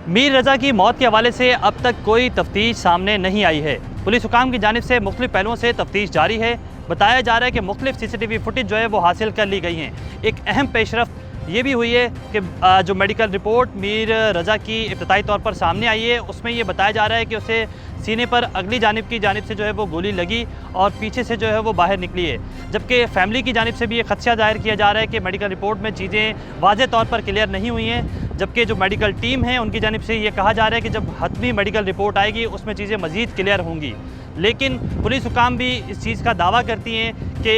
मीर रज़ा की मौत के हवाले से अब तक कोई तफ्तीश सामने नहीं आई है। पुलिस हुकाम की जानिब से मुख्तलिफ पहलुओं से तफ्तीश जारी है। बताया जा रहा है कि मुख्तलिफ CCTV फुटेज जो है वो हासिल कर ली गई हैं। एक अहम पेशरफ्त ये भी हुई है कि जो मेडिकल रिपोर्ट मीर रज़ा की इब्तदाई तौर पर सामने आई है, उसमें ये बताया जा रहा है कि उसे सीने पर अगली जानिब से जो है वो गोली लगी और पीछे से जो है वो बाहर निकली है। जबकि फैमिली की जानिब से भी ये खदशा जाहिर किया जा रहा है कि मेडिकल रिपोर्ट में चीज़ें वाज़ेह तौर पर क्लियर नहीं हुई हैं। जबकि जो मेडिकल टीम है उनकी जानिब से ये कहा जा रहा है कि जब हतमी मेडिकल रिपोर्ट आएगी उसमें चीज़ें मज़ीद क्लियर होंगी। लेकिन पुलिस हुकाम भी इस चीज़ का दावा करती हैं कि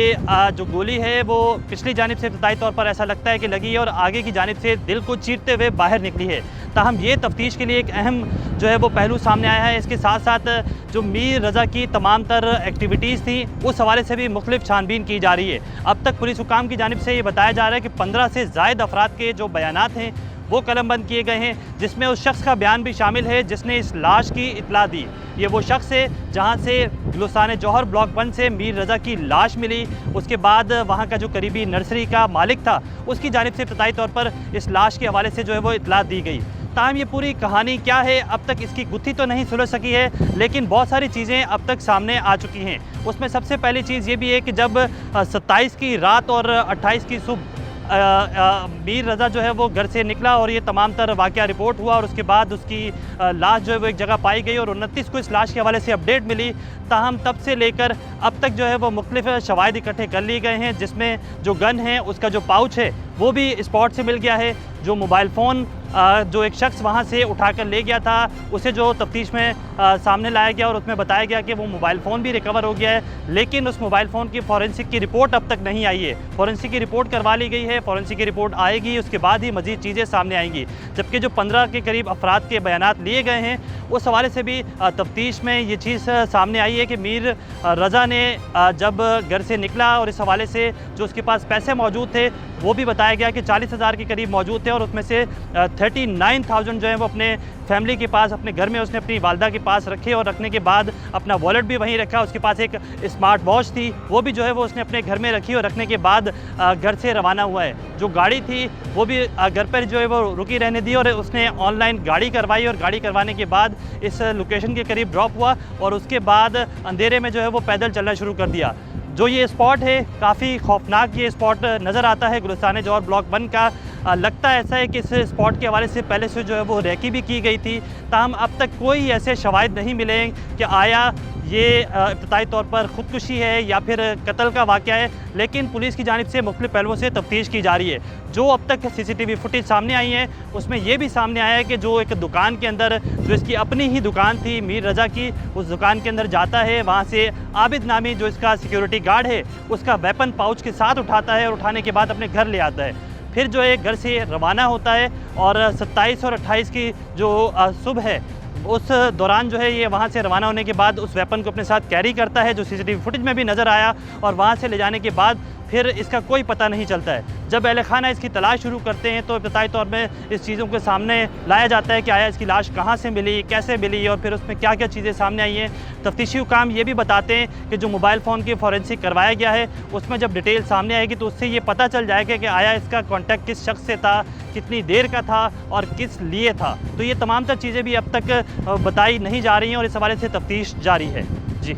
जो गोली है वो पिछली जानिब से इब्तदाई तौर पर ऐसा लगता है कि लगी है और आगे की जानिब से दिल को चीरते हुए बाहर निकली है। ताहम ये तफ्तीश के लिए एक अहम जो है वो पहलू सामने आया है। इसके साथ साथ जो मीर रज़ा की तमाम तर एक्टिविटीज़ थी उस हवाले से भी मुख्तलिफ छानबीन की जा रही है। अब तक पुलिस हुकाम की जानिब से ये बताया जा रहा है कि 15 से ज़ायद अफराद के जो बयानात हैं वो कलमबंद किए गए हैं, जिसमें उस शख्स का बयान भी शामिल है जिसने इस लाश की इतला दी। ये वो शख्स है जहां से गुलिस्तान जौहर ब्लॉक 1 से मीर रज़ा की लाश मिली। उसके बाद वहां का जो करीबी नर्सरी का मालिक था उसकी जानिब से इब्तदाई तौर पर इस लाश के हवाले से जो है वो इतला दी गई। ताहम ये पूरी कहानी क्या है अब तक इसकी गुत्थी तो नहीं सुलझ सकी है, लेकिन बहुत सारी चीज़ें अब तक सामने आ चुकी हैं। उसमें सबसे पहली चीज़ ये भी है कि जब 27 की रात और 28 की सुबह मीर रज़ा जो है वो घर से निकला और ये तमाम तर वाक़या रिपोर्ट हुआ और उसके बाद उसकी लाश जो है वो एक जगह पाई गई और 29 को इस लाश के हवाले से अपडेट मिली। ताहम तब से लेकर अब तक जो है वो मुख्तलिफ शवाहिद इकट्ठे कर लिए गए हैं, जिसमें जो गन है उसका जो पाउच है वो भी स्पॉट से मिल गया है। जो मोबाइल फ़ोन जो एक शख्स वहाँ से उठाकर ले गया था उसे जो तफ्तीश में सामने लाया गया और उसमें बताया गया कि वो मोबाइल फ़ोन भी रिकवर हो गया है, लेकिन उस मोबाइल फ़ोन की फॉरेंसिक की रिपोर्ट अब तक नहीं आई है। फॉरेंसिक की रिपोर्ट करवा ली गई है, फॉरेंसिक की रिपोर्ट आएगी उसके बाद ही मज़ीद चीज़ें सामने आएंगी। जबकि जो 15 के करीब अफराद के बयानात लिए गए हैं उस हवाले से भी तफ्तीश में ये चीज़ सामने आई है कि मीर रज़ा ने जब घर से निकला और इस हवाले से जो उसके पास पैसे मौजूद थे वो भी बताया गया कि 40,000 के करीब मौजूद थे और उसमें से 39,000 जो है वो अपने फैमिली के पास अपने घर में उसने अपनी वालदा के पास रखे और रखने के बाद अपना वॉलेट भी वहीं रखा। उसके पास एक स्मार्ट वॉच थी वो भी जो है वो उसने अपने घर में रखी और रखने के बाद घर से रवाना हुआ है। जो गाड़ी थी वो भी घर पर जो है वो रुकी रहने दी और उसने ऑनलाइन गाड़ी करवाई और गाड़ी करवाने के बाद इस लोकेशन के करीब ड्रॉप हुआ और उसके बाद अंधेरे में जो है वो पैदल चलना शुरू कर दिया। जो ये स्पॉट है काफ़ी खौफनाक ये स्पॉट नज़र आता है गुलिस्तान जौहर ब्लॉक 1 का। लगता ऐसा है कि इस स्पॉट के हवाले से पहले से जो है वो रेकी भी की गई थी। ताहम अब तक कोई ऐसे शवाहिद नहीं मिले कि आया ये इब्तदाई तौर पर ख़ुदकुशी है या फिर कत्ल का वाक़या है, लेकिन पुलिस की जानिब से मुख्तलिफ पहलुओं से तफ्तीश की जा रही है। जो अब तक CCTV फुटेज सामने आई है उसमें यह भी सामने आया है कि जो एक दुकान के अंदर जो इसकी अपनी ही दुकान थी मीर रज़ा की, उस दुकान के अंदर जाता है, वहाँ से आबिद नामी जो इसका सिक्योरिटी गार्ड है उसका वेपन पाउच के साथ उठाता है और उठाने के बाद अपने घर ले आता है। फिर जो है घर से रवाना होता है और 27 और 28 की जो सुबह है उस दौरान जो है ये वहाँ से रवाना होने के बाद उस वेपन को अपने साथ कैरी करता है, जो CCTV फुटेज में भी नज़र आया, और वहाँ से ले जाने के बाद फिर इसका कोई पता नहीं चलता है। जब अहल खाना इसकी तलाश शुरू करते हैं तो इब्तदाई तौर में इस चीज़ों के सामने लाया जाता है कि आया इसकी लाश कहाँ से मिली, कैसे मिली और फिर उसमें क्या क्या चीज़ें सामने आई हैं। तफ्तीशी हुकाम ये भी बताते हैं कि जो मोबाइल फ़ोन की फॉरेंसिक करवाया गया है उसमें जब डिटेल सामने आएगी तो उससे ये पता चल जाएगा कि आया इसका कॉन्टैक्ट किस शख्स से था, कितनी देर का था और किस लिए था। तो ये तमाम तर चीज़ें भी अब तक बताई नहीं जा रही हैं और इस हवाले से तफ्तीश जारी है। जी।